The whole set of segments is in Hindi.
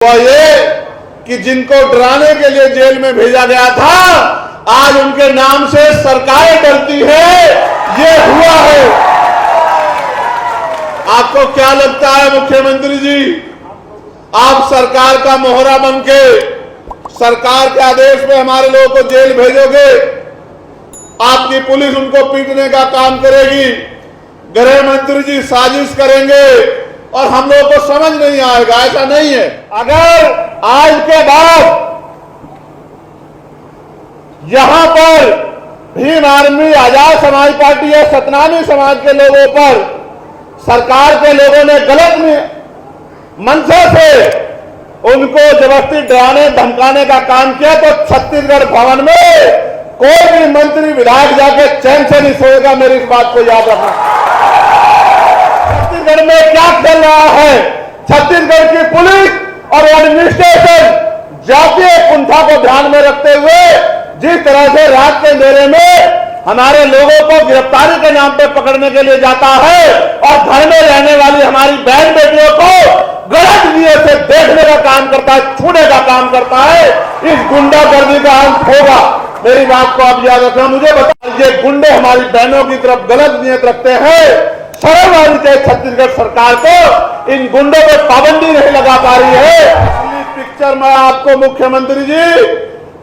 हुआ ये कि जिनको डराने के लिए जेल में भेजा गया था, आज उनके नाम से सरकारें डरती है। ये हुआ है। आपको क्या लगता है मुख्यमंत्री जी, आप सरकार का मोहरा बनके सरकार के आदेश पे हमारे लोगों को जेल भेजोगे? आपकी पुलिस उनको पीटने का काम करेगी, गृह मंत्री जी साजिश करेंगे और हम लोगों को समझ नहीं आएगा। ऐसा नहीं है। अगर आज के बाद यहां पर भीम आर्मी, आजाद समाज पार्टी या सतनामी समाज के लोगों पर सरकार के लोगों ने गलत मंशा से उनको जबरदस्ती डराने धमकाने का काम किया, तो छत्तीसगढ़ भवन में कोई भी मंत्री विधायक जाके चैन से नहीं सोएगा। मेरी इस बात को याद रखना। छत्तीसगढ़ में क्या चल रहा है? छत्तीसगढ़ की पुलिस और एडमिनिस्ट्रेशन जातीय कुंठा को ध्यान में रखते हुए जिस तरह से रात के अंधेरे में हमारे लोगों को गिरफ्तारी के नाम पे पकड़ने के लिए जाता है और घर में रहने वाली हमारी बहन बेटियों को गलत नियत से देखने का काम करता है, छूने का काम करता है, इस गुंडागर्दी का अंत होगा। मेरी बात को आप याद रखना। मुझे बताइए, गुंडे हमारी बहनों की तरफ गलत नियत रखते हैं। शर्म आनी चाहिए छत्तीसगढ़ सरकार को, इन गुंडों पर पाबंदी नहीं लगा पा रही है। असली पिक्चर मैं आपको मुख्यमंत्री जी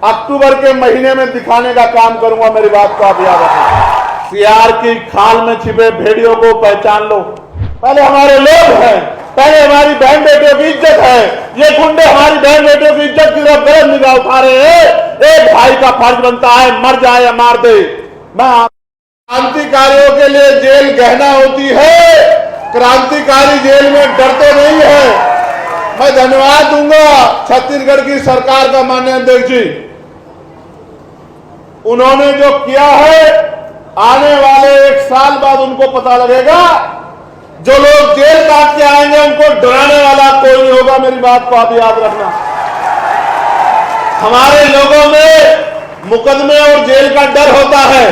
अक्टूबर के महीने में दिखाने का काम करूंगा। मेरी बात को आप याद रखें। सियार की खाल में छिपे भेड़ियों को पहचान लो। पहले हमारे लोग हैं, पहले हमारी बहन बेटियों की इज्जत है। ये गुंडे हमारी बहन बेटियों की इज्जत की तरफ गलत निगाह उठा रहे हैं। एक भाई का फर्ज बनता है, मर जाए या मार दे। मैं क्रांतिकारियों के लिए जेल गहना होती है, क्रांतिकारी जेल में डरते नहीं है। मैं धन्यवाद दूंगा छत्तीसगढ़ की सरकार का, माननीय अध्यक्ष जी। उन्होंने जो किया है, आने वाले 1 साल बाद उनको पता लगेगा। जो लोग जेल काट के आएंगे उनको डराने वाला कोई नहीं होगा। मेरी बात को आप याद रखना। हमारे लोगों में मुकदमे और जेल का डर होता है।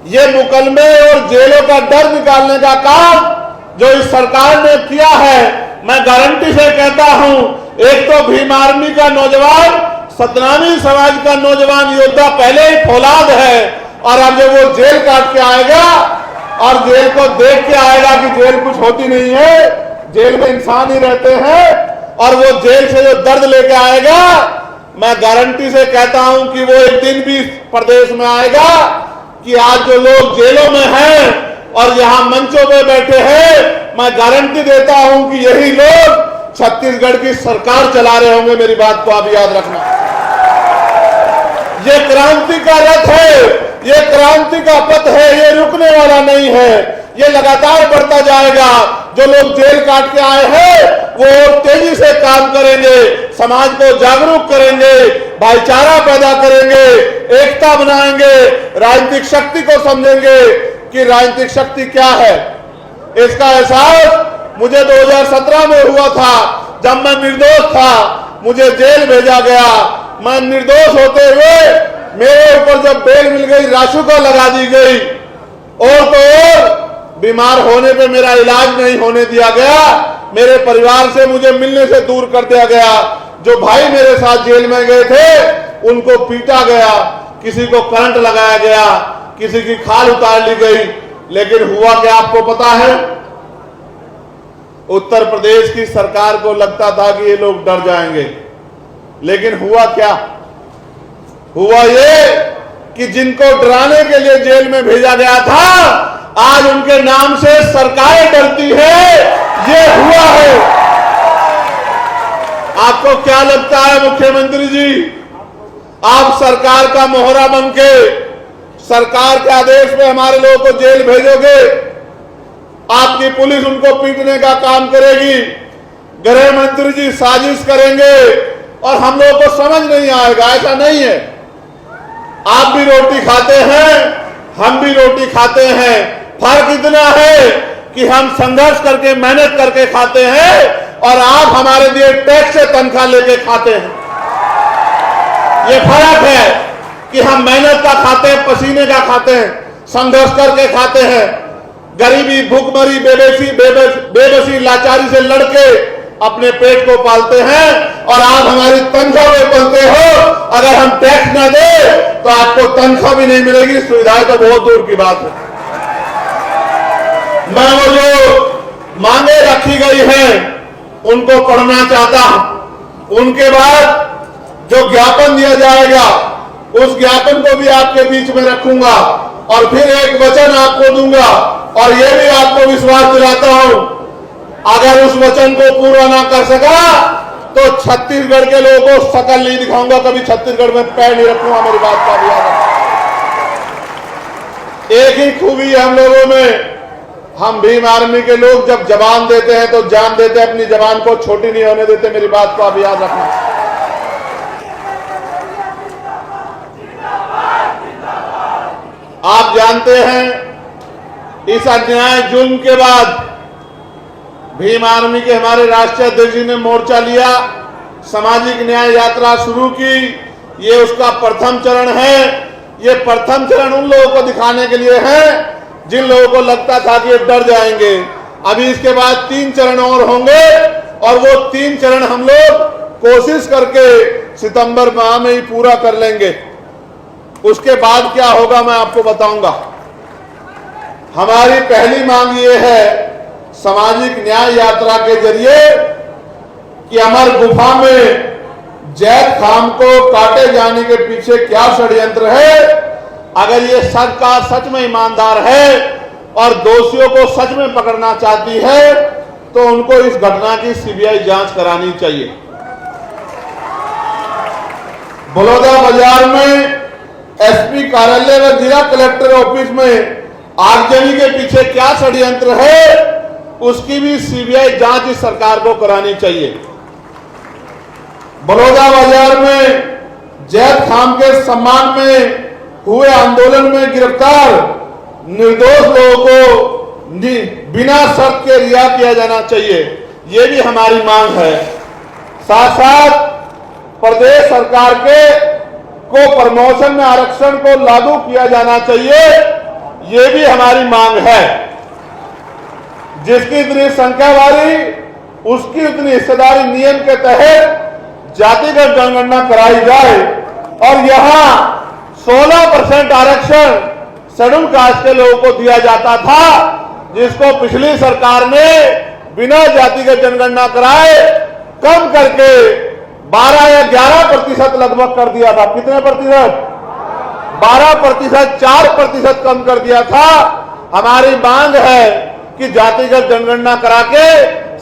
ये मुकदमे और जेलों का डर निकालने का काम जो इस सरकार ने किया है, मैं गारंटी से कहता हूं, एक तो भीम आर्मी का नौजवान, सतनामी समाज का नौजवान योद्धा पहले ही फौलाद है, और अब जब वो जेल काट के आएगा और जेल को देख के आएगा कि जेल कुछ होती नहीं है, जेल में इंसान ही रहते हैं, और वो जेल से जो दर्द लेके आएगा, मैं गारंटी से कहता हूं कि वो एक दिन भी प्रदेश में आएगा कि आज जो लोग जेलों में हैं और यहां मंचों पे बैठे हैं, मैं गारंटी देता हूं कि यही लोग छत्तीसगढ़ की सरकार चला रहे होंगे। मेरी बात को आप याद रखना। ये क्रांति का रथ है, ये क्रांति का पथ है, ये रुकने वाला नहीं है, ये लगातार बढ़ता जाएगा। जो लोग जेल काट के आए हैं वो और तेजी से काम करेंगे, समाज को जागरूक करेंगे, भाईचारा पैदा करेंगे, एकता बनाएंगे, राजनीतिक शक्ति को समझेंगे कि राजनीतिक शक्ति क्या है। इसका एहसास मुझे 2017 में हुआ था, जब मैं निर्दोष था, मुझे जेल भेजा गया। मैं निर्दोष होते हुए मेरे ऊपर जब बेल मिल गई, रासुका लगा दी गई, और तो और बीमार होने पे मेरा इलाज नहीं होने दिया गया, मेरे परिवार से मुझे मिलने से दूर कर दिया गया। जो भाई मेरे साथ जेल में गए थे उनको पीटा गया, किसी को करंट लगाया गया, किसी की खाल उतार ली गई। लेकिन हुआ क्या आपको पता है? उत्तर प्रदेश की सरकार को लगता था कि ये लोग डर जाएंगे, लेकिन हुआ क्या? हुआ ये कि जिनको डराने के लिए जेल में भेजा गया था, आज उनके नाम से सरकारें डरती है। ये हुआ है। आपको क्या लगता है मुख्यमंत्री जी, आप सरकार का मोहरा बनके सरकार के आदेश पे हमारे लोगों को जेल भेजोगे? आपकी पुलिस उनको पीटने का काम करेगी, गृह मंत्री जी साजिश करेंगे और हम लोगों को समझ नहीं आएगा। ऐसा नहीं है। आप भी रोटी खाते हैं, हम भी रोटी खाते हैं। फर्क इतना है कि हम संघर्ष करके, मेहनत करके खाते हैं और आप हमारे लिए टैक्स से तनख्वाह लेके खाते हैं। ये फर्क है कि हम मेहनत का खाते हैं, पसीने का खाते हैं, संघर्ष करके खाते हैं। गरीबी, भूखमरी, बेबसी, लाचारी से लड़के अपने पेट को पालते हैं और आप हमारी तनख्वाह में पलते हो। अगर हम टैक्स न दे तो आपको तनख्वाह भी नहीं मिलेगी, सुविधाएं तो बहुत दूर की बात है। मैं वो जो मांगे रखी गई हैं उनको पढ़ना चाहता हूं। उनके बाद जो ज्ञापन दिया जाएगा उस ज्ञापन को भी आपके बीच में रखूंगा और फिर एक वचन आपको दूंगा और यह भी आपको विश्वास दिलाता हूं, अगर उस वचन को पूरा ना कर सका तो छत्तीसगढ़ के लोगों को शकल नहीं दिखाऊंगा, कभी छत्तीसगढ़ में पैर नहीं रखूंगा। मेरी बात का भी याद रखना। एक ही खूबी है हम लोगों में, हम भीम आर्मी के लोग जब जबान देते हैं तो जान देते हैं, अपनी जबान को छोटी नहीं होने देते। मेरी बात को आप याद रखना। आप जानते हैं इस अन्याय जुल्म के बाद भीम आर्मी के हमारे राष्ट्रीय अध्यक्ष जी ने मोर्चा लिया, सामाजिक न्याय यात्रा शुरू की। ये उसका प्रथम चरण है। ये प्रथम चरण उन लोगों को दिखाने के लिए है जिन लोगों को लगता था कि ये डर जाएंगे। अभी इसके बाद 3 चरण और होंगे और वो 3 चरण हम लोग कोशिश करके सितंबर माह में ही पूरा कर लेंगे। उसके बाद क्या होगा मैं आपको बताऊंगा। हमारी पहली मांग ये है सामाजिक न्याय यात्रा के जरिए कि अमर गुफा में जैद खान को काटे जाने के पीछे क्या षड्यंत्र है। अगर ये सरकार सच में ईमानदार है और दोषियों को सच में पकड़ना चाहती है तो उनको इस घटना की सीबीआई जांच करानी चाहिए। बलौदाबाजार में एसपी कार्यालय व जिला कलेक्टर ऑफिस में आगजनी के पीछे क्या षड्यंत्र है उसकी भी सीबीआई जांच इस सरकार को करानी चाहिए। बलौदाबाजार में जैद खान के सम्मान में हुए आंदोलन में गिरफ्तार निर्दोष लोगों को बिना शर्त के रिहा किया जाना चाहिए, ये भी हमारी मांग है। साथ साथ प्रदेश सरकार को प्रमोशन में आरक्षण को लागू किया जाना चाहिए, ये भी हमारी मांग है। जिसकी इतनी संख्या वाली उसकी उतनी हिस्सेदारी नियम के तहत जातिगत जनगणना कराई जाए और यहां 16% आरक्षण शेड्यूल कास्ट के लोगों को दिया जाता था, जिसको पिछली सरकार ने बिना जातिगत जनगणना कराए कम करके 12 या 11% लगभग कर दिया था। कितने प्रतिशत? 12%, 4% कम कर दिया था। हमारी मांग है कि जातिगत जनगणना करा के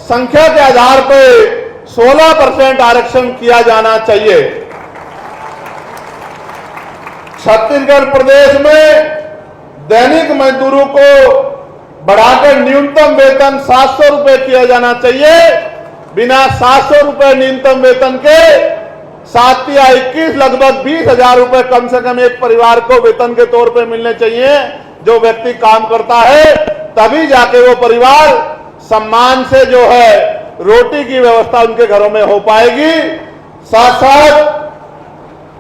संख्या के आधार पर 16% आरक्षण किया जाना चाहिए। छत्तीसगढ़ प्रदेश में दैनिक मजदूरों को बढ़ाकर न्यूनतम वेतन 700 रुपए किया जाना चाहिए। बिना 700 रुपए न्यूनतम वेतन के 7 या 21 लगभग 20,000 रुपए कम से कम एक परिवार को वेतन के तौर पे मिलने चाहिए। जो व्यक्ति काम करता है तभी जाके वो परिवार सम्मान से जो है रोटी की व्यवस्था उनके घरों में हो पाएगी। साथ साथ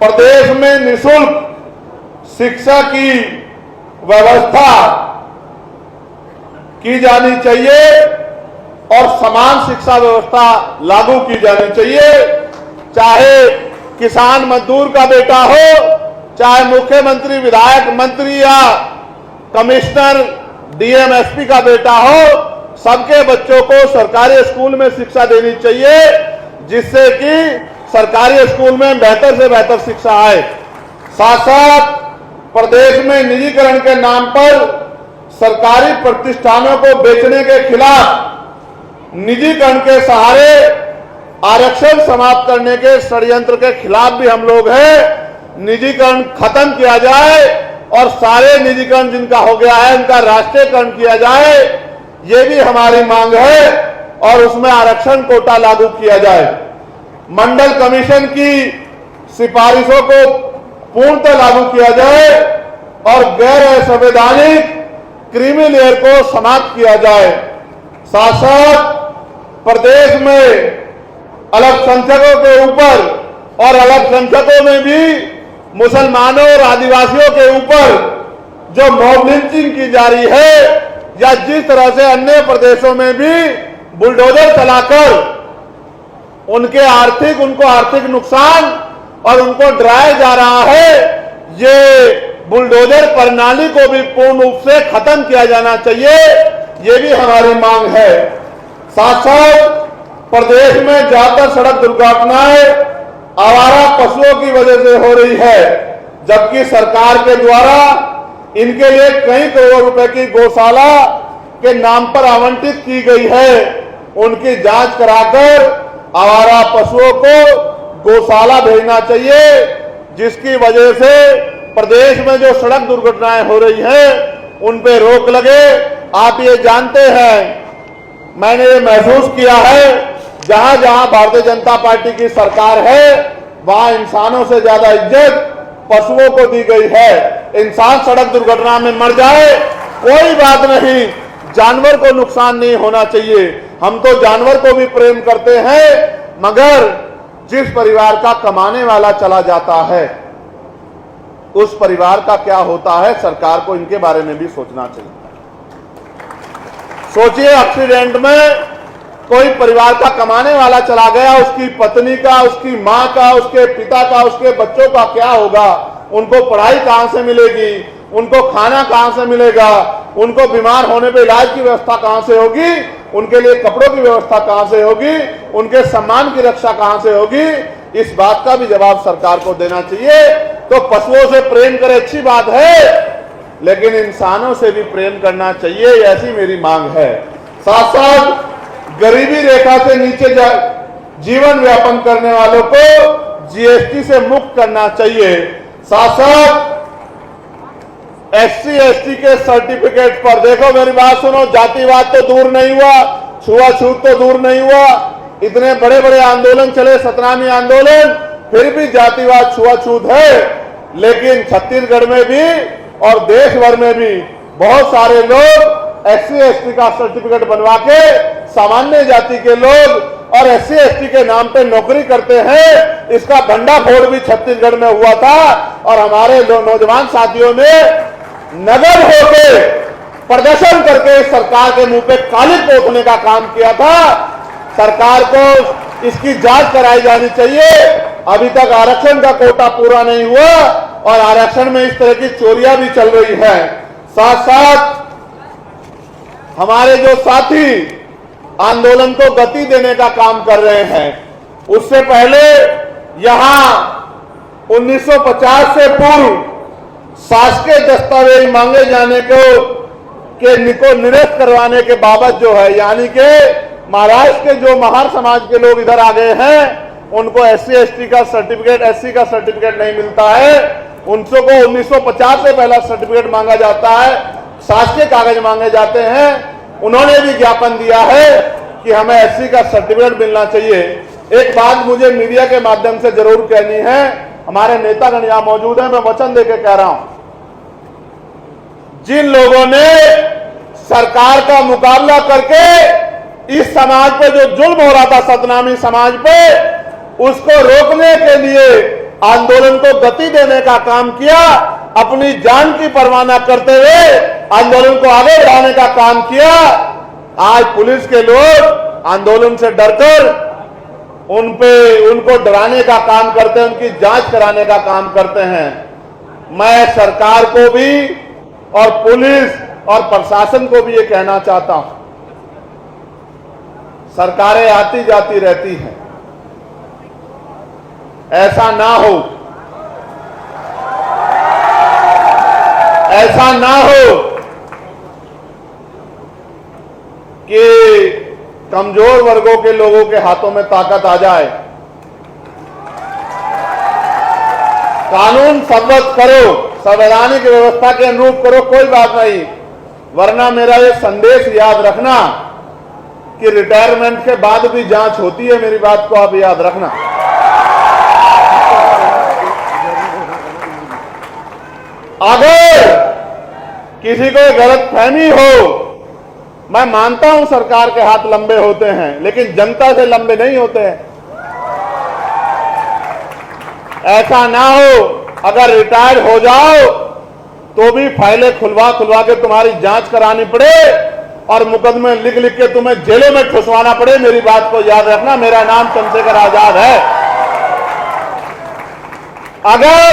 प्रदेश में निःशुल्क शिक्षा की व्यवस्था की जानी चाहिए और समान शिक्षा व्यवस्था लागू की जानी चाहिए। चाहे किसान मजदूर का बेटा हो, चाहे मुख्यमंत्री विधायक मंत्री या कमिश्नर डीएम एसपी का बेटा हो, सबके बच्चों को सरकारी स्कूल में शिक्षा देनी चाहिए, जिससे कि सरकारी स्कूल में बेहतर से बेहतर शिक्षा आए। साथ साथ प्रदेश में निजीकरण के नाम पर सरकारी प्रतिष्ठानों को बेचने के खिलाफ, निजीकरण के सहारे आरक्षण समाप्त करने के षड्यंत्र के खिलाफ भी हम लोग हैं। निजीकरण खत्म किया जाए और सारे निजीकरण जिनका हो गया है उनका राष्ट्रीयकरण किया जाए, ये भी हमारी मांग है और उसमें आरक्षण कोटा लागू किया जाए। मंडल कमीशन की सिफारिशों को पूर्णतः लागू किया जाए और गैर संवैधानिक क्रीमी लेयर को समाप्त किया जाए। साथ साथ प्रदेश में अल्पसंख्यकों के ऊपर और अल्पसंख्यकों में भी मुसलमानों और आदिवासियों के ऊपर जो मॉब लिंचिंग की जा रही है, या जिस तरह से अन्य प्रदेशों में भी बुलडोजर चलाकर उनको आर्थिक नुकसान और उनको डराया जा रहा है। ये बुलडोजर प्रणाली को भी पूर्ण रूप से खत्म किया जाना चाहिए, ये भी हमारी मांग है। साथ साथ प्रदेश में ज्यादातर सड़क दुर्घटनाएं आवारा पशुओं की वजह से हो रही है, जबकि सरकार के द्वारा इनके लिए कई करोड़ रुपए की गौशाला के नाम पर आवंटित की गई है। उनकी जांच कराकर आवारा पशुओं को गौशाला भेजना चाहिए, जिसकी वजह से प्रदेश में जो सड़क दुर्घटनाएं हो रही हैं उन पे रोक लगे। आप ये जानते हैं, मैंने ये महसूस किया है, जहां जहां भारतीय जनता पार्टी की सरकार है वहां इंसानों से ज्यादा इज्जत पशुओं को दी गई है। इंसान सड़क दुर्घटना में मर जाए कोई बात नहीं, जानवर को नुकसान नहीं होना चाहिए। हम तो जानवर को भी प्रेम करते हैं, मगर जिस परिवार का कमाने वाला चला जाता है उस परिवार का क्या होता है, सरकार को इनके बारे में भी सोचना चाहिए। सोचिए, एक्सीडेंट में कोई परिवार का कमाने वाला चला गया, उसकी पत्नी का, उसकी मां का, उसके पिता का, उसके बच्चों का क्या होगा? उनको पढ़ाई कहां से मिलेगी? उनको खाना कहां से मिलेगा? उनको बीमार होने पे इलाज की व्यवस्था कहां से होगी? उनके लिए कपड़ों की व्यवस्था कहां से होगी? उनके सम्मान की रक्षा कहां से होगी? इस बात का भी जवाब सरकार को देना चाहिए। तो पशुओं से प्रेम करे अच्छी बात है, लेकिन इंसानों से भी प्रेम करना चाहिए, ऐसी मेरी मांग है। साथ साथ गरीबी रेखा से नीचे जीवन यापन करने वालों को जीएसटी से मुक्त करना चाहिए। साथ साथ एससी एसटी के सर्टिफिकेट पर, देखो मेरी बात सुनो, जातिवाद तो दूर नहीं हुआ, छुआछूत तो दूर नहीं हुआ, इतने बड़े बड़े आंदोलन चले, सतनामी आंदोलन, फिर भी जातिवाद छुआछूत है। लेकिन छत्तीसगढ़ में भी और देश भर में भी बहुत सारे लोग एससी एसटी का सर्टिफिकेट बनवा के सामान्य जाति के लोग और एससी एसटी के नाम पे नौकरी करते हैं। इसका भंडाफोड़ भी छत्तीसगढ़ में हुआ था और हमारे नौजवान साथियों ने नगर होके प्रदर्शन करके सरकार के मुंह पे काली पोतने का काम किया था। सरकार को इसकी जांच कराई जानी चाहिए। अभी तक आरक्षण का कोटा पूरा नहीं हुआ और आरक्षण में इस तरह की चोरियां भी चल रही है। साथ साथ हमारे जो साथी आंदोलन को गति देने का काम कर रहे हैं, उससे पहले यहां 1950 से पूर्व शासकीय दस्तावेज मांगे जाने को निरस्त करवाने के बाबत जो है, यानी कि महाराष्ट्र के जो महार समाज के लोग इधर आ गए हैं उनको एससी एसटी का सर्टिफिकेट, एससी का सर्टिफिकेट नहीं मिलता है। उनको 1950 से पहला सर्टिफिकेट मांगा जाता है, शासकीय कागज मांगे जाते हैं। उन्होंने भी ज्ञापन दिया है कि हमें एससी का सर्टिफिकेट मिलना चाहिए। एक बात मुझे मीडिया के माध्यम से जरूर कहनी है, हमारे नेतागण यहां मौजूद हैं, मैं वचन देके कह रहा हूं, जिन लोगों ने सरकार का मुकाबला करके इस समाज पे जो जुल्म हो रहा था, सतनामी समाज पे, उसको रोकने के लिए आंदोलन को गति देने का काम किया, अपनी जान की परवाह न करते हुए आंदोलन को आगे बढ़ाने का काम किया। आज पुलिस के लोग आंदोलन से डरकर उनको डराने का काम करते हैं, उनकी जांच कराने का काम करते हैं। मैं सरकार को भी और पुलिस और प्रशासन को भी ये कहना चाहता हूं, सरकारें आती जाती रहती हैं, ऐसा ना हो, ऐसा ना हो कि कमजोर वर्गों के लोगों के हाथों में ताकत आ जाए। कानून सर्वोच्च करो, संवैधानिक व्यवस्था के अनुरूप करो, कोई बात नहीं, वरना मेरा ये संदेश याद रखना कि रिटायरमेंट के बाद भी जांच होती है, मेरी बात को आप याद रखना। अगर किसी को गलतफहमी हो, मैं मानता हूं सरकार के हाथ लंबे होते हैं, लेकिन जनता से लंबे नहीं होते हैं। ऐसा ना हो, अगर रिटायर हो जाओ तो भी फाइलें खुलवा के तुम्हारी जांच करानी पड़े और मुकदमे लिख लिख के तुम्हें जेलों में ठुसवाना पड़े, मेरी बात को याद रखना, मेरा नाम चंद्रशेखर आजाद है। अगर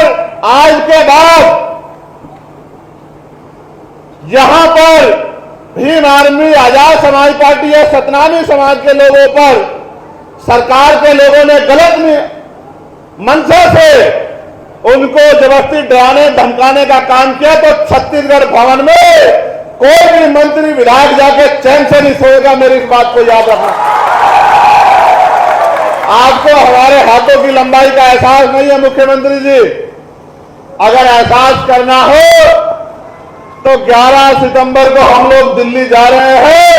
आज के बाद यहां पर भीम आर्मी, आजाद समाज पार्टी या सतनामी समाज के लोगों पर सरकार के लोगों ने गलत मंशा से उनको जबरदस्ती डराने धमकाने का काम किया, तो छत्तीसगढ़ भवन में कोई भी मंत्री विधायक जाके चैन से नहीं सोएगा, मेरी इस बात को याद रखना। आपको हमारे हाथों की लंबाई का एहसास नहीं है मुख्यमंत्री जी। अगर एहसास करना हो तो 11 सितंबर को हम लोग दिल्ली जा रहे हैं।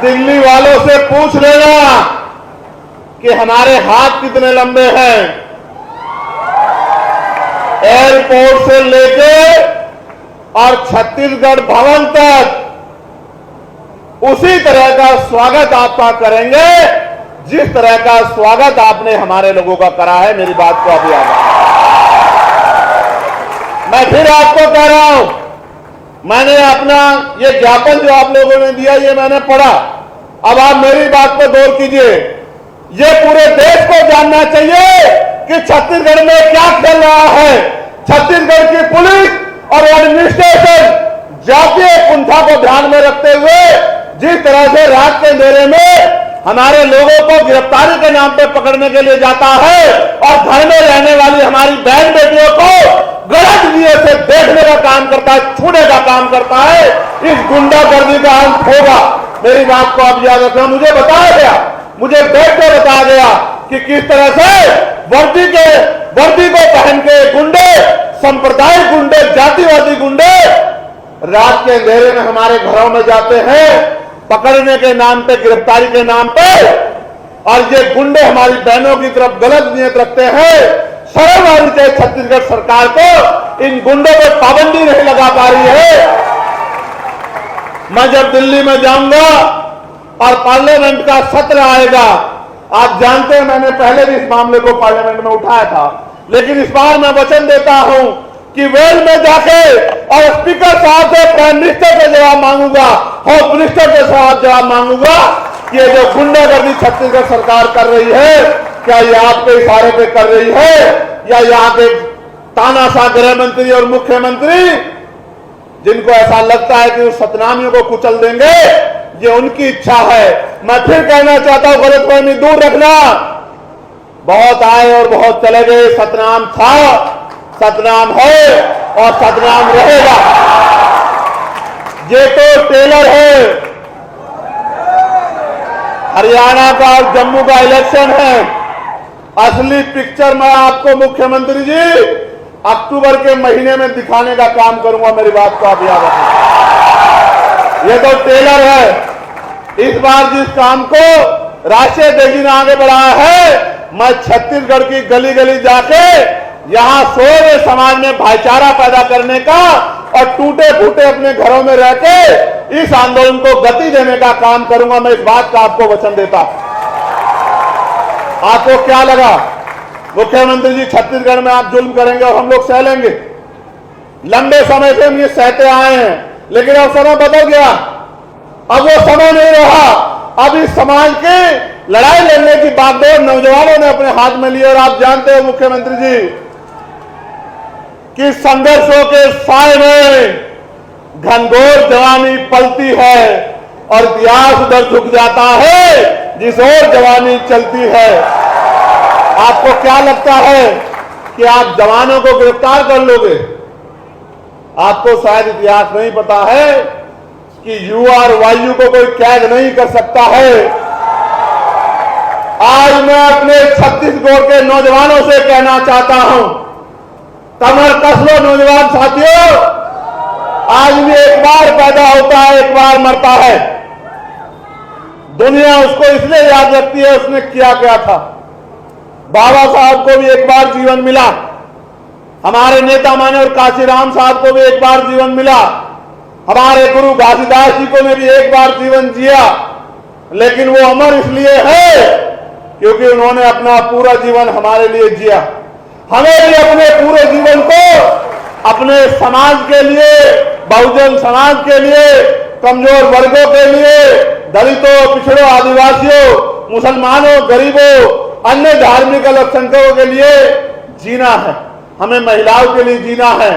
दिल्ली वालों से पूछ लेना कि हमारे हाथ कितने लंबे हैं। एयरपोर्ट से लेके और छत्तीसगढ़ भवन तक उसी तरह का स्वागत आपका करेंगे जिस तरह का स्वागत आपने हमारे लोगों का करा है। मेरी बात को अभी याद है। मैं फिर आपको कह रहा हूं, मैंने अपना ये ज्ञापन जो आप लोगों ने दिया ये मैंने पढ़ा। अब आप मेरी बात पर गौर कीजिए। ये पूरे देश को जानना चाहिए कि छत्तीसगढ़ में क्या चल रहा है। छत्तीसगढ़ की पुलिस और एडमिनिस्ट्रेशन जातीय कुंठा को ध्यान में रखते हुए जिस तरह से रात के अंधेरे में हमारे लोगों को गिरफ्तारी के नाम पे पकड़ने के लिए जाता है और घर में रहने वाली हमारी बहन बेटियों को गलत नीय से देखने का काम करता है, छूने का काम करता है। इस गुंडागर्दी का अंत होगा। मेरी बात को आप याद रखना। मुझे बताया गया, मुझे बैठ के बताया गया कि किस तरह से वर्दी को पहन के गुंडे, सांप्रदायिक गुंडे, जातिवादी गुंडे रात के अंधेरे में हमारे घरों में जाते हैं पकड़ने के नाम पे, गिरफ्तारी के नाम पे। और ये गुंडे हमारी बहनों की तरफ गलत नियत रखते हैं। शर्म आनी चाहिए छत्तीसगढ़ सरकार को, इन गुंडों पर पाबंदी नहीं लगा पा रही है। मैं जब दिल्ली में जाऊंगा और पार्लियामेंट का सत्र आएगा, आप जानते हैं मैंने पहले भी इस मामले को पार्लियामेंट में उठाया था, लेकिन इस बार मैं वचन देता हूं कि वेल में जाके और स्पीकर साहब से प्राइम मिनिस्टर से जवाब मांगूंगा, होम मिनिस्टर से जवाब मांगूंगा कि ये जो गुंडागर्दी छत्तीसगढ़ सरकार कर रही है, क्या ये आपके इशारे पे कर रही है या यहाँ के तानाशाह गृह मंत्री और मुख्यमंत्री जिनको ऐसा लगता है कि उस सतनामियों को कुचल देंगे, ये उनकी इच्छा है। मैं फिर कहना चाहता हूं, गलतफहमी दूर रखना। बहुत आए और बहुत चले गए। सतनाम था, सतनाम है और सतनाम रहेगा। ये तो ट्रेलर है। हरियाणा का और जम्मू का इलेक्शन है। असली पिक्चर मैं आपको मुख्यमंत्री जी अक्टूबर के महीने में दिखाने का काम करूंगा। मेरी बात को आप याद रखें। ये तो ट्रेलर है। इस बार जिस काम को राष्ट्रीय अध्यक्ष ने आगे बढ़ाया है, मैं छत्तीसगढ़ की गली गली जाके यहां सोए हुए समाज में भाईचारा पैदा करने का और टूटे फूटे अपने घरों में रह के इस आंदोलन को गति देने का काम करूंगा। मैं इस बात का आपको वचन देता हूं। आपको क्या लगा मुख्यमंत्री जी छत्तीसगढ़ में आप जुल्म करेंगे और हम लोग सह लेंगे? लंबे समय से हम ये सहते आए हैं, लेकिन अब समय बदल गया। अब वो समय नहीं रहा। अब इस समाज की लड़ाई लड़ने की बागडोर नौजवानों ने अपने हाथ में ली। और आप जानते हो मुख्यमंत्री जी कि संघर्षों के साए में घनघोर जवानी पलती है और इतिहास उधर झुक जाता है जिस ओर जवानी चलती है। आपको क्या लगता है कि आप जवानों को गिरफ्तार कर लोगे? आपको शायद इतिहास नहीं पता है कि युवा और वायु को कोई कैद नहीं कर सकता है। आज मैं अपने छत्तीसगढ़ के नौजवानों से कहना चाहता हूं, कमर कस लो नौजवान साथियों। आदमी एक बार पैदा होता है, एक बार मरता है। दुनिया उसको इसलिए याद रखती है उसने किया क्या था। बाबा साहब को भी एक बार जीवन मिला, हमारे नेता माने और काशीराम साहब को भी एक बार जीवन मिला, हमारे गुरु घासीदास जी को भी एक बार जीवन जिया, लेकिन वो अमर इसलिए है क्योंकि उन्होंने अपना पूरा जीवन हमारे लिए जिया। हमें भी अपने पूरे जीवन को अपने समाज के लिए, बहुजन समाज के लिए, कमजोर वर्गों के लिए, दलितों, पिछड़ों, आदिवासियों, मुसलमानों, गरीबों, अन्य धार्मिक अल्पसंख्यकों के लिए जीना है। हमें महिलाओं के लिए जीना है,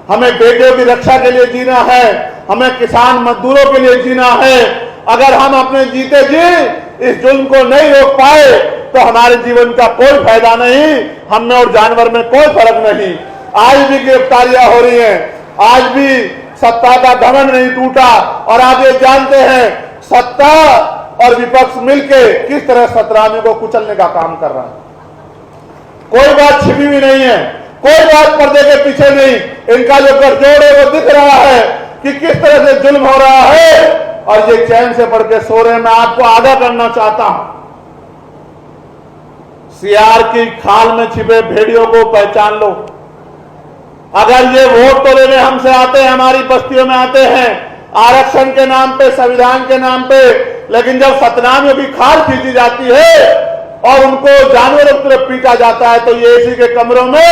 हमें बेटियों की रक्षा के लिए जीना है, हमें किसान मजदूरों के लिए जीना है। अगर हम अपने जीते जी इस जुल्म को नहीं रोक पाए तो हमारे जीवन का कोई फायदा नहीं, हम में और जानवर में कोई फर्क नहीं। आज भी गिरफ्तारियां हो रही हैं, आज भी सत्ता का घमंड नहीं टूटा। और आप ये जानते हैं सत्ता और विपक्ष मिलके किस तरह सतरामी को कुचलने का काम कर रहा है। कोई बात छिपी हुई नहीं है, कोई बात पर्दे के पीछे नहीं। इनका जो गठजोड़ है वो दिख रहा है कि किस तरह से जुल्म हो रहा है, और ये चैन से पढ़ के सो रहे। मैं आपको आगाह करना चाहता हूं, सियार की खाल में छिपे भेड़ियों को पहचान लो। अगर ये वोट तो लेने हमसे आते हैं, हमारी बस्तियों में आते हैं आरक्षण के नाम पे, संविधान के नाम पे, लेकिन जब सतनामियों की खाल खींची जाती है और उनको जानवरों की तरफ पीटा जाता है तो ये एसी के कमरों में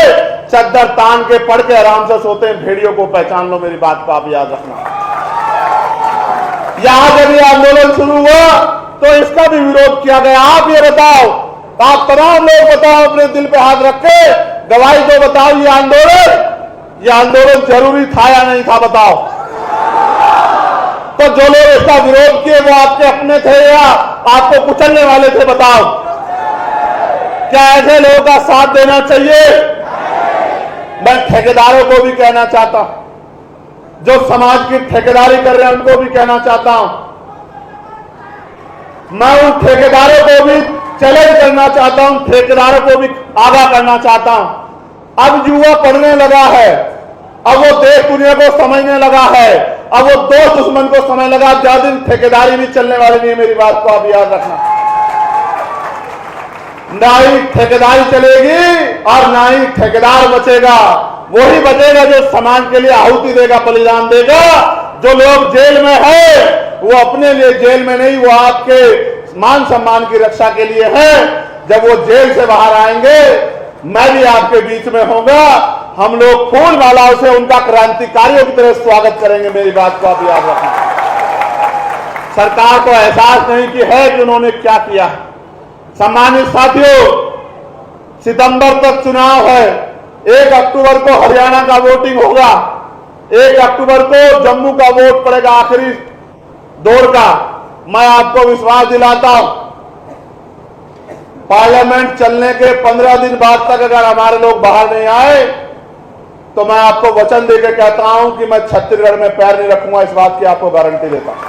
चद्दर तान के पड़ के आराम से सोते हैं। भेड़ियों को पहचान लो, मेरी बात को आप याद रखना। यहां जब ये आंदोलन शुरू हुआ तो इसका भी विरोध किया गया। आप ये बताओ, आप तमाम लोग बताओ, अपने दिल पे हाथ रख के गवाही दो, बताओ ये आंदोलन जरूरी था या नहीं था? बताओ। तो जो लोग इसका विरोध किए वो आपके अपने थे या आपको कुचलने वाले थे? बताओ। क्या ऐसे लोगों का साथ देना चाहिए? मैं ठेकेदारों को भी कहना चाहता हूं, जो समाज की ठेकेदारी कर रहे हैं उनको भी कहना चाहता हूं। मैं उन ठेकेदारों को भी चैलेंज करना चाहता हूं, ठेकेदारों को भी आगाह करना चाहता हूं। अब युवा पढ़ने लगा है, अब वो देश दुनिया को समझने लगा है, अब वो दोस्त दुश्मन को समझ लगा। ज्यादा दिन ठेकेदारी भी चलने वाली नहीं है, मेरी बात को आप याद रखना। ना ही ठेकेदारी चलेगी और ना ही ठेकेदार बचेगा। वही बचेगा जो समाज के लिए आहुति देगा, बलिदान देगा। जो लोग जेल में है वो अपने लिए जेल में नहीं, वो आपके मान सम्मान की रक्षा के लिए है। जब वो जेल से बाहर आएंगे मैं भी आपके बीच में होगा, हम लोग फूल मालाओं से उनका क्रांतिकारियों की तरह स्वागत करेंगे। मेरी बात को आप याद रखना। सरकार को एहसास नहीं कि है कि उन्होंने क्या किया। सम्मानित साथियों, सितंबर तक चुनाव है, 1 अक्टूबर को हरियाणा का वोटिंग होगा, 1 अक्टूबर को जम्मू का वोट पड़ेगा, आखिरी दौर का। मैं आपको विश्वास दिलाता हूं, पार्लियामेंट चलने के 15 दिन बाद तक अगर हमारे लोग बाहर नहीं आए तो मैं आपको वचन देकर कहता हूं कि मैं छत्तीसगढ़ में पैर नहीं रखूंगा। इस बात की आपको गारंटी देता हूं।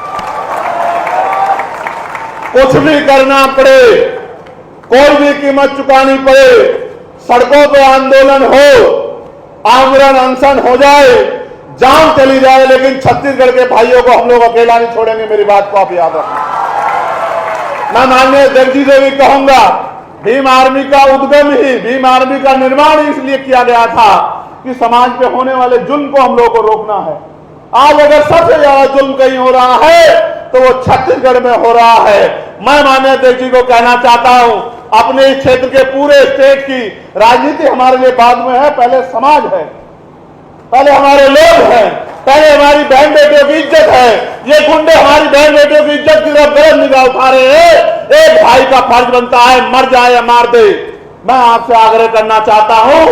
कुछ भी करना पड़े, कोई भी कीमत चुकानी पड़े, सड़कों पे आंदोलन हो, आमरण अनशन हो जाए, जान चली जाए, लेकिन छत्तीसगढ़ के भाइयों को हम लोग अकेला नहीं छोड़ेंगे। मेरी बात को आप याद रखना। मैं माननीय अध्यक्ष जी से भी कहूंगा, भीम आर्मी का उद्गम ही, भीम आर्मी का निर्माण इसलिए किया गया था कि समाज पे होने वाले जुल्म को हम लोग को रोकना है। आज अगर सबसे ज्यादा जुल्म कहीं हो रहा है तो वो छत्तीसगढ़ में हो रहा है। मैं माननीय अध्यक्ष जी को कहना चाहता हूं, अपने इस क्षेत्र के पूरे स्टेट की राजनीति हमारे लिए बाद में है, पहले समाज है, पहले हमारे लोग हैं, पहले हमारी बहन बेटियों की इज्जत है। ये गुंडे हमारी बहन बेटियों की इज्जत की तरफ गलत निगाह उठा रहे हैं। एक भाई का फर्ज बनता है मर जाए या मार दे। मैं आपसे आग्रह करना चाहता हूं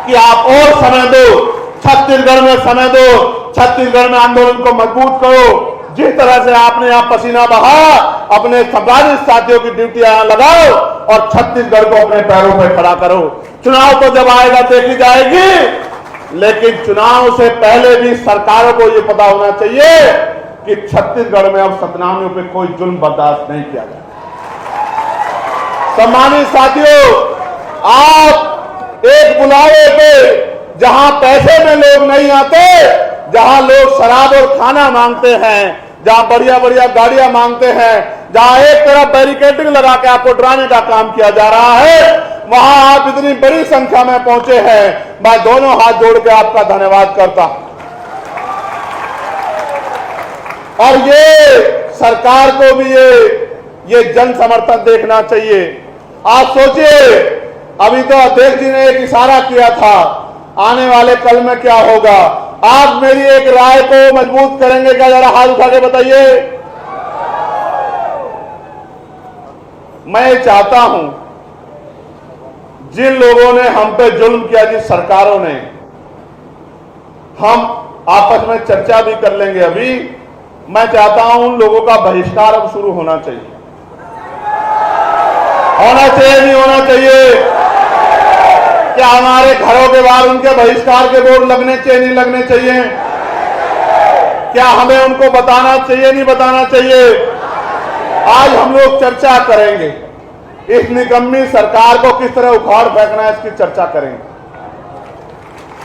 कि आप और समय दो, छत्तीसगढ़ में समय दो, छत्तीसगढ़ में आंदोलन को मजबूत करो। जिस तरह से आपने यहां पसीना बहा, अपने सम्मानित साथियों की ड्यूटी यहां लगाओ और छत्तीसगढ़ को अपने पैरों पर खड़ा करो। चुनाव तो जब आएगा देखी जाएगी, लेकिन चुनाव से पहले भी सरकारों को यह पता होना चाहिए कि छत्तीसगढ़ में अब सतनामियों पे कोई जुल्म बर्दाश्त नहीं किया जाए। सम्मानित साथियों, आप एक बुलावे पे जहां पैसे में लोग नहीं आते, जहां लोग शराब और खाना मांगते हैं, जहां बढ़िया बढ़िया गाड़ियां मांगते हैं, जहां एक तरफ बैरिकेडिंग लगा के आपको डराने का काम किया जा रहा है, वहां आप इतनी बड़ी संख्या में पहुंचे हैं। मैं दोनों हाथ जोड़ के आपका धन्यवाद करता हूं। और ये सरकार को भी ये जन समर्थन देखना चाहिए। आप सोचिए, अभी तो अध्यक्ष जी ने एक इशारा किया था, आने वाले कल में क्या होगा। आप मेरी एक राय को मजबूत करेंगे क्या? जरा हाथ उठा के बताइए। मैं चाहता हूं जिन लोगों ने हम पे जुल्म किया, जिन सरकारों ने, हम आपस में चर्चा भी कर लेंगे। अभी मैं चाहता हूं उन लोगों का बहिष्कार अब शुरू होना चाहिए। होना चाहिए, नहीं होना चाहिए? क्या हमारे घरों के बाहर उनके बहिष्कार के बोर्ड लगने चाहिए, नहीं लगने चाहिए? क्या हमें उनको बताना चाहिए, नहीं बताना चाहिए? आज हम लोग चर्चा करेंगे, इस निकम्मी सरकार को किस तरह उखाड़ फेंकना है, इसकी चर्चा करेंगे।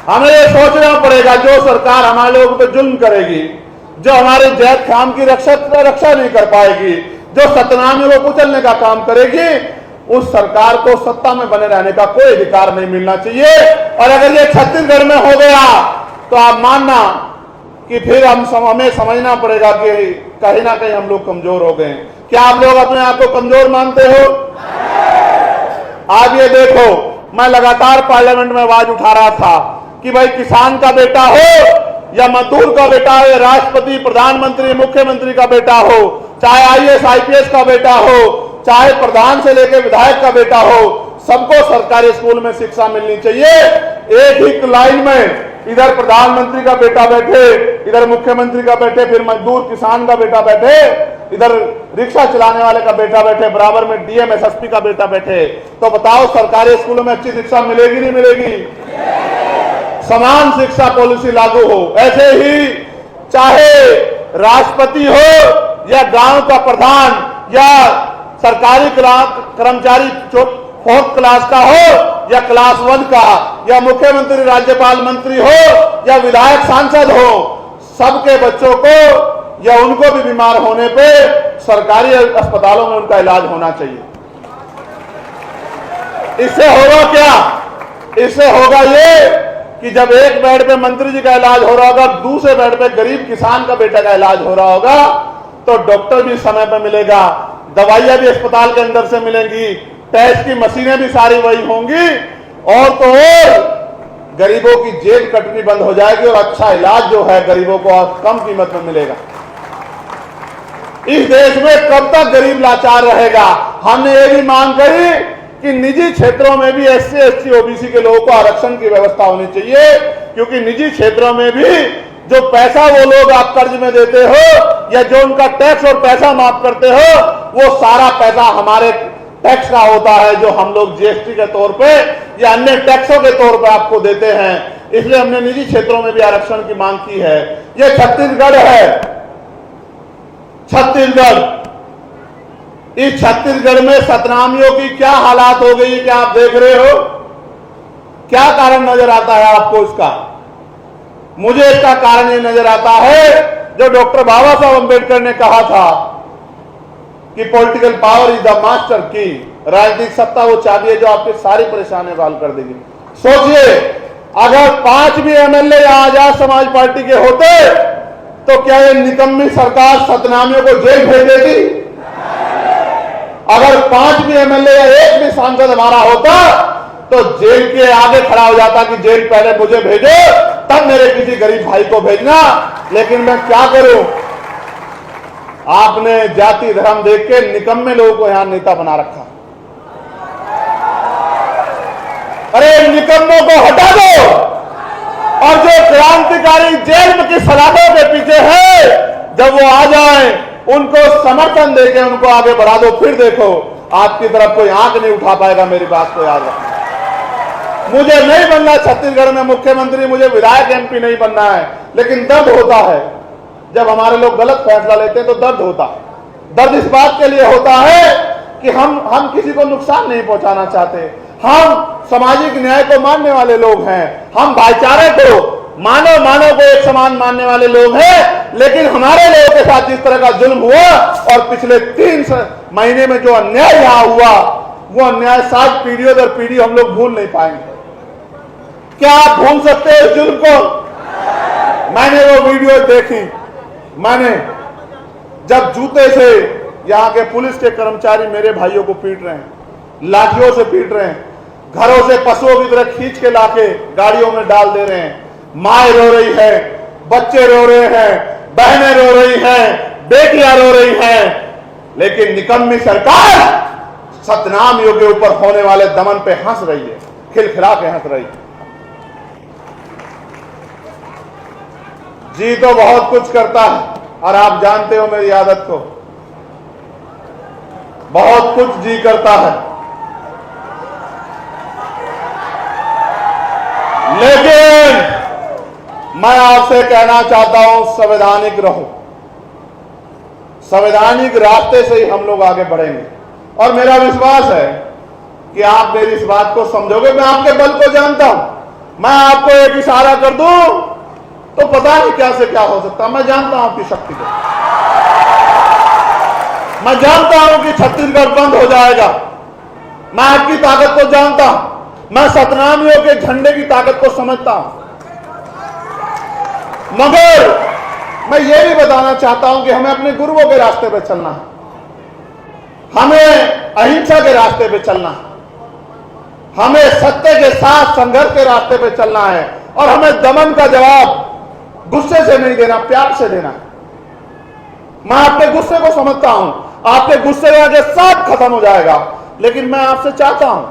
हमें ये सोचना पड़ेगा, जो सरकार हमारे लोगों पर जुल्म करेगी, जो हमारे जैद खाम की रक्षा नहीं कर पाएगी, जो सतनामियों को कुचलने का काम करेगी, उस सरकार को सत्ता में बने रहने का कोई अधिकार नहीं मिलना चाहिए। और अगर ये छत्तीसगढ़ में हो गया तो आप मानना कि फिर हमें समझना पड़ेगा कि कहीं ना कहीं हम लोग कमजोर हो गए। क्या आप लोग अपने आप को कमजोर मानते हो? आप ये देखो, मैं लगातार पार्लियामेंट में आवाज उठा रहा था कि भाई किसान का बेटा हो या मजदूर का बेटा हो या राष्ट्रपति, प्रधानमंत्री, मुख्यमंत्री का बेटा हो, चाहे IAS IPS का बेटा हो, चाहे प्रधान से लेकर विधायक का बेटा हो, सबको सरकारी स्कूल में शिक्षा मिलनी चाहिए। एक ही लाइन में इधर प्रधानमंत्री का बेटा बैठे, इधर मुख्यमंत्री का बैठे, फिर मजदूर किसान का बेटा बैठे, इधर रिक्शा चलाने वाले का बेटा बैठे, बराबर में DM SSP का बेटा बैठे। तो बताओ सरकारी स्कूलों में अच्छी शिक्षा मिलेगी, नहीं मिलेगी? समान शिक्षा पॉलिसी लागू हो। ऐसे ही चाहे राष्ट्रपति हो या गांव का प्रधान या सरकारी कर्मचारी 4th क्लास का हो या क्लास 1 का, या मुख्यमंत्री, राज्यपाल, मंत्री हो या विधायक, सांसद हो, सबके बच्चों को या उनको भी बीमार होने पे सरकारी अस्पतालों में उनका इलाज होना चाहिए। इससे होगा क्या? इससे होगा ये कि जब एक बेड पे मंत्री जी का इलाज हो रहा होगा, दूसरे बेड पे गरीब किसान का बेटा का इलाज हो रहा होगा, तो डॉक्टर भी समय पर मिलेगा, दवाइयां भी अस्पताल के अंदर से मिलेंगी, टेस्ट की मशीनें भी सारी वही होंगी, और तो और गरीबों की जेब कटनी बंद हो जाएगी और अच्छा इलाज जो है गरीबों को कम कीमत में मिलेगा। इस देश में कब तक गरीब लाचार रहेगा? हमने ये भी मांग करी कि निजी क्षेत्रों में भी SC ST OBC के लोगों को आरक्षण की व्यवस्था होनी चाहिए, क्योंकि निजी क्षेत्रों में भी जो पैसा वो लोग आप कर्ज में देते हो या जो उनका टैक्स और पैसा माफ करते हो, वो सारा पैसा हमारे टैक्स का होता है, जो हम लोग GST के तौर पे या अन्य टैक्सों के तौर पे आपको देते हैं। इसलिए हमने निजी क्षेत्रों में भी आरक्षण की मांग की है। ये छत्तीसगढ़ है, छत्तीसगढ़। इस छत्तीसगढ़ में सतनामियों की क्या हालात हो गई, क्या आप देख रहे हो? क्या कारण नजर आता है आपको इसका? मुझे इसका कारण ये नजर आता है जो डॉक्टर बाबा साहब अंबेडकर ने कहा था कि political power is the master की, राजनीतिक सत्ता वो चाबी है जो आपकी सारी परेशानियों का हल कर देगी। सोचिए, अगर 5 भी MLA या आजाद समाज पार्टी के होते तो क्या ये निकम्मी सरकार सतनामियों को जेल भेज देती? अगर 5 भी MLA या एक भी सांसद हमारा होता तो जेल के आगे खड़ा हो जाता कि जेल पहले मुझे भेजो, तब मेरे किसी गरीब भाई को भेजना। लेकिन मैं क्या करूं? आपने जाति धर्म देख के निकम्मे लोगों को यहां नेता बना रखा। अरे निकम्मों को हटा दो, और जो क्रांतिकारी जेल में की सलाखों के पीछे है, जब वो आ जाए उनको समर्थन देके उनको आगे बढ़ा दो। फिर देखो आपकी तरफ कोई आंख नहीं उठा पाएगा। मेरी बात को याद रखना। मुझे नहीं बनना छत्तीसगढ़ में मुख्यमंत्री, मुझे विधायक MP नहीं बनना है, लेकिन दर्द होता है जब हमारे लोग गलत फैसला लेते हैं, तो दर्द होता है। दर्द इस बात के लिए होता है कि हम किसी को नुकसान नहीं पहुंचाना चाहते। हम सामाजिक न्याय को मानने वाले लोग हैं, हम भाईचारे को, मानव को एक समान मानने वाले लोग हैं। लेकिन हमारे लोगों के साथ जिस तरह का जुल्म हुआ और पिछले 3 महीने में जो अन्याय यहां हुआ, वो अन्याय 7 पीढ़ियों दर पीढ़ी हम लोग भूल नहीं पाएंगे। क्या आप भूल सकते हैं इस जुल्म को? मैंने वो वीडियो देखी, मैंने जब जूते से यहाँ के पुलिस के कर्मचारी मेरे भाइयों को पीट रहे हैं, लाठियों से पीट रहे हैं, घरों से पशुओं की तरह खींच के लाके गाड़ियों में डाल दे रहे हैं। माँ रो रही है, बच्चे रो रहे हैं, बहनें रो रही हैं, बेटियां रो रही हैं, लेकिन निकम्मी सरकार सतनाम युग के ऊपर होने वाले दमन पे हंस रही है, खिलखिला के हंस रही है। जी तो बहुत कुछ करता है और आप जानते हो मेरी आदत को, बहुत कुछ जी करता है, लेकिन मैं आपसे कहना चाहता हूं संवैधानिक रहो। संवैधानिक रास्ते से ही हम लोग आगे बढ़ेंगे और मेरा विश्वास है कि आप मेरी इस बात को समझोगे। मैं आपके बल को जानता हूं, मैं आपको एक इशारा कर दूं तो पता नहीं क्या से क्या हो सकता। मैं जानता हूं आपकी शक्ति को, मैं जानता हूं कि छत्तीसगढ़ बंद हो जाएगा, मैं आपकी ताकत को जानता हूं, मैं सतनामियों के झंडे की ताकत को समझता हूं, मगर मैं ये भी बताना चाहता हूं कि हमें अपने गुरुओं के रास्ते पे चलना है, हमें अहिंसा के रास्ते पे चलना है, हमें सत्य के साथ संघर्ष के रास्ते पे चलना है और हमें दमन का जवाब गुस्से से नहीं देना, प्यार से देना। मैं आपके गुस्से को समझता हूं, आपके गुस्से का के साथ खत्म हो जाएगा, लेकिन मैं आपसे चाहता हूं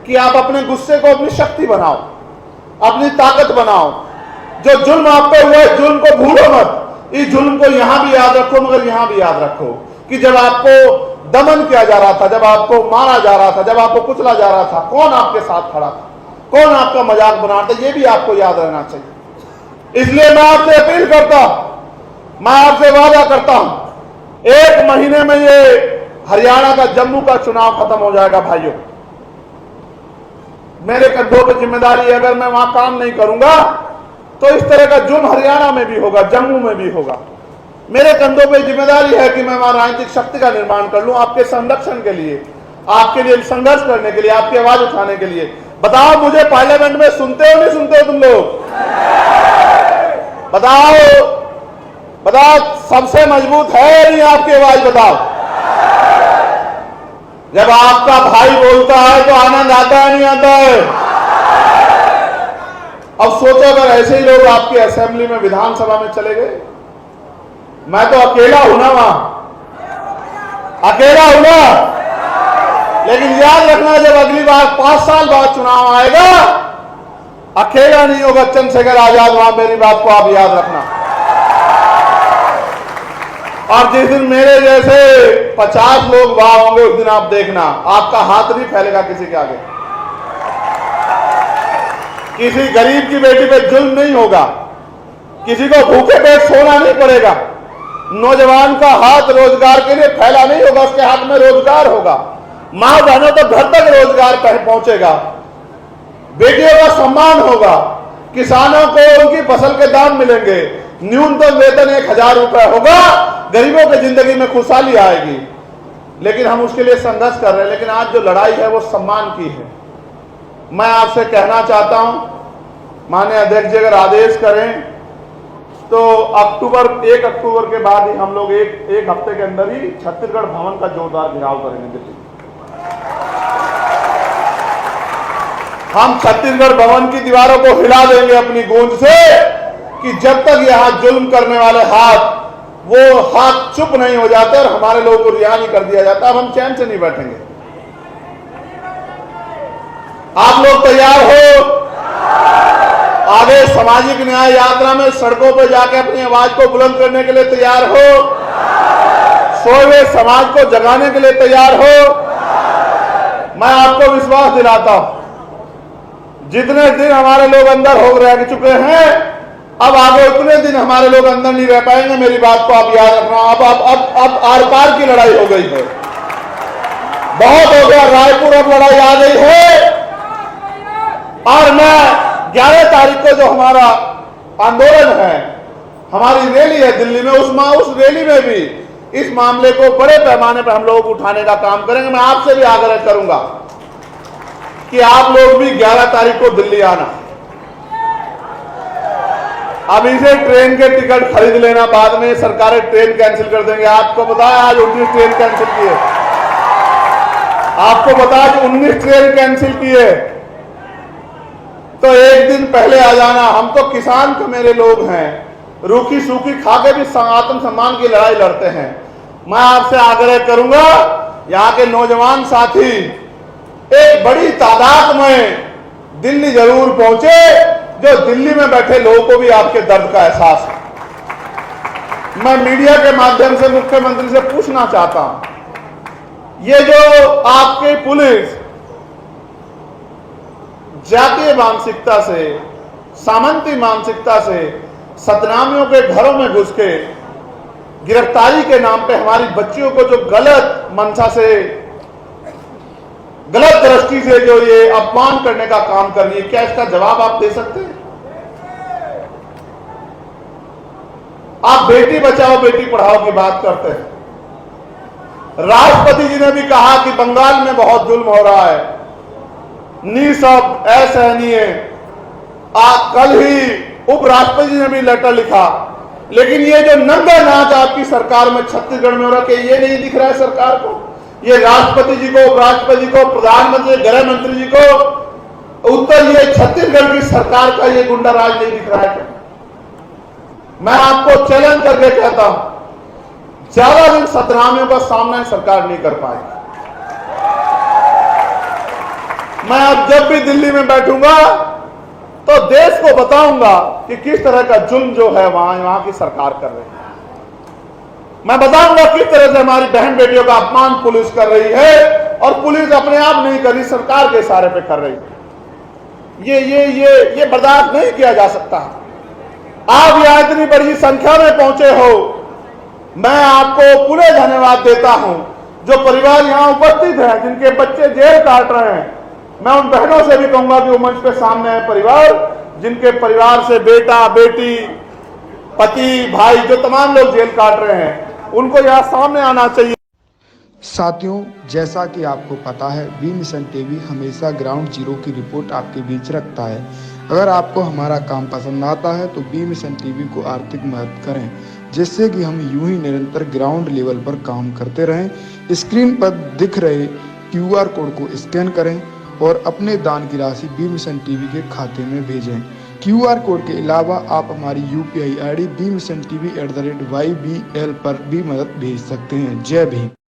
कि आप अपने गुस्से को अपनी शक्ति बनाओ, अपनी ताकत बनाओ। जो जुल्म आप पे हुआ है, जुल्म को भूलो मत। इस जुल्म को यहां भी याद रखो, मगर यहां भी याद रखो कि जब आपको दमन किया जा रहा था, जब आपको मारा जा रहा था, जब आपको कुचला जा रहा था, कौन आपके साथ खड़ा था, कौन आपका मजाक बना रहा था, यह भी आपको याद रहना चाहिए। इसलिए मैं आपसे अपील करता हूं, मैं आपसे वादा करता हूं, 1 महीने में ये हरियाणा का, जम्मू का चुनाव खत्म हो जाएगा। भाइयों, मेरे कंधों पर जिम्मेदारी है, अगर मैं वहां काम नहीं करूंगा तो इस तरह का जुर्म हरियाणा में भी होगा, जम्मू में भी होगा। मेरे कंधों पर जिम्मेदारी है कि मैं वहां राजनीतिक शक्ति का निर्माण कर लूं, आपके संरक्षण के लिए, आपके लिए संघर्ष करने के लिए, आपकी आवाज उठाने के लिए। बताओ मुझे पार्लियामेंट में सुनते हो नहीं सुनते हो तुम लोग? बताओ, बताओ सबसे मजबूत है नहीं आपकी आवाज? बताओ। जब आपका भाई बोलता है तो आनंद आता है नहीं आता है? अब सोचो अगर ऐसे ही लोग आपकी असेंबली में, विधानसभा में चले गए। मैं तो अकेला हूं ना, वहां अकेला हूं ना, लेकिन याद रखना जब अगली बार 5 साल बाद चुनाव आएगा, अकेला नहीं होगा चंद्रशेखर आजाद वहां। मेरी बात को आप याद रखना। और जिस दिन मेरे जैसे 50 लोग वहां होंगे, उस दिन आप देखना आपका हाथ नहीं फैलेगा किसी के आगे, किसी गरीब की बेटी पे जुल्म नहीं होगा, किसी को भूखे पेट सोना नहीं पड़ेगा, नौजवान का हाथ रोजगार के लिए फैला नहीं होगा, उसके हाथ में रोजगार होगा, मां बहनों तो घर तक रोजगार पहुंचेगा, बेटियों का सम्मान होगा, किसानों को उनकी फसल के दाम मिलेंगे, न्यूनतम वेतन 1000 रुपए होगा, गरीबों की जिंदगी में खुशहाली आएगी। लेकिन हम उसके लिए संघर्ष कर रहे हैं। लेकिन आज जो लड़ाई है वो सम्मान की है। मैं आपसे कहना चाहता हूं, माननीय अध्यक्ष जी अगर आदेश करें तो 1 अक्टूबर के बाद ही हम लोग एक हफ्ते के अंदर ही छत्तीसगढ़ भवन का जोरदार घेराव करेंगे दिल्ली। हम छत्तीसगढ़ भवन की दीवारों को हिला देंगे अपनी गूंज से कि जब तक यहां जुल्म करने वाले वो हाथ चुप नहीं हो जाते और हमारे लोगों को रिहा नहीं कर दिया जाता, अब हम चैन से नहीं बैठेंगे। आप लोग तैयार हो? आगे सामाजिक न्याय यात्रा में सड़कों पर जाकर अपनी आवाज को बुलंद करने के लिए तैयार हो? सोए हुए समाज को जगाने के लिए तैयार हो? मैं आपको विश्वास दिलाता हूं, जितने दिन हमारे लोग अंदर हो रह चुके हैं, अब आगे उतने दिन हमारे लोग अंदर नहीं रह पाएंगे। मेरी बात को आप याद रखना। अब आर पार की लड़ाई हो गई है, बहुत हो गया। रायपुर अब लड़ाई आ गई है और मैं 11 तारीख को जो हमारा आंदोलन है, हमारी रैली है दिल्ली में, उस रैली में भी इस मामले को बड़े पैमाने पर हम लोग उठाने का काम करेंगे। मैं आपसे भी आग्रह करूंगा कि आप लोग भी 11 तारीख को दिल्ली आना। अभी से ट्रेन के टिकट खरीद लेना, बाद में सरकारें ट्रेन कैंसिल कर देंगे। आपको पता है आज 19 ट्रेन कैंसिल की है, आपको पता है 19 ट्रेन कैंसिल की है। तो एक दिन पहले आ जाना। हम तो किसान के मेरे लोग हैं, रूखी सूखी खा के भी आत्मसम्मान की लड़ाई लड़ते हैं। मैं आपसे आग्रह करूंगा, यहाँ के नौजवान साथी एक बड़ी तादाद में दिल्ली जरूर पहुंचे, जो दिल्ली में बैठे लोगों को भी आपके दर्द का एहसास है। मैं मीडिया के माध्यम से मुख्यमंत्री से पूछना चाहता हूं, ये जो आपकी पुलिस जातीय मानसिकता से, सामंती मानसिकता से सतनामियों के घरों में घुस के गिरफ्तारी के नाम पे हमारी बच्चियों को जो गलत मंशा से, गलत दृष्टि से जो ये अपमान करने का काम कर रही है, क्या इसका जवाब आप दे सकते हैं? आप बेटी बचाओ बेटी पढ़ाओ की बात करते हैं। राष्ट्रपति जी ने भी कहा कि बंगाल में बहुत जुल्म हो रहा है, निःशब्द असहनीय। कल ही उपराष्ट्रपति जी ने भी लेटर लिखा, लेकिन ये जो नंगा नाच आपकी सरकार में छत्तीसगढ़ में हो रहा है, ये नहीं दिख रहा है सरकार को? ये राष्ट्रपति जी को, उपराष्ट्रपति जी को, प्रधानमंत्री, गृह मंत्री जी को उत्तर ये छत्तीसगढ़ की सरकार का ये गुंडा राज नहीं दिख रहा है क्या? मैं आपको चैलेंज करके कहता हूं, ज्यादा दिन सतनामियों का सामना सरकार नहीं कर पाएगी। मैं अब जब भी दिल्ली में बैठूंगा तो देश को बताऊंगा कि किस तरह का जुल्म जो है वहां की सरकार कर रही है। मैं बताऊंगा किस तरह से हमारी बहन बेटियों का अपमान पुलिस कर रही है, और पुलिस अपने आप नहीं कर रही, सरकार के इशारे पे कर रही है। ये बर्दाश्त नहीं किया जा सकता। आप यहां इतनी बड़ी संख्या में पहुंचे हो, मैं आपको पूरे धन्यवाद देता हूं। जो परिवार यहां उपस्थित हैं, जिनके बच्चे जेल काट रहे हैं, मैं उन बहनों से भी कहूंगा कि वो मंच पे सामने है परिवार, जिनके परिवार से बेटा बेटी, पति, भाई, जो तमाम लोग जेल काट रहे हैं, उनको यहाँ सामने आना चाहिए। साथियों, जैसा कि आपको पता है, बी मिशन टीवी हमेशा ग्राउंड जीरो की रिपोर्ट आपके बीच रखता है। अगर आपको हमारा काम पसंद आता है तो बी मिशन टीवी को आर्थिक मदद करें, जिससे कि हम यूं ही निरंतर ग्राउंड लेवल पर काम करते रहें। स्क्रीन पर दिख रहे QR कोड को स्कैन करें और अपने दान की राशि बी मिशन टीवी के खाते में भेजें। QR कोड के अलावा आप हमारी UPI ID bmissiontv@ybl पर भी मदद भेज सकते हैं। जय भीम।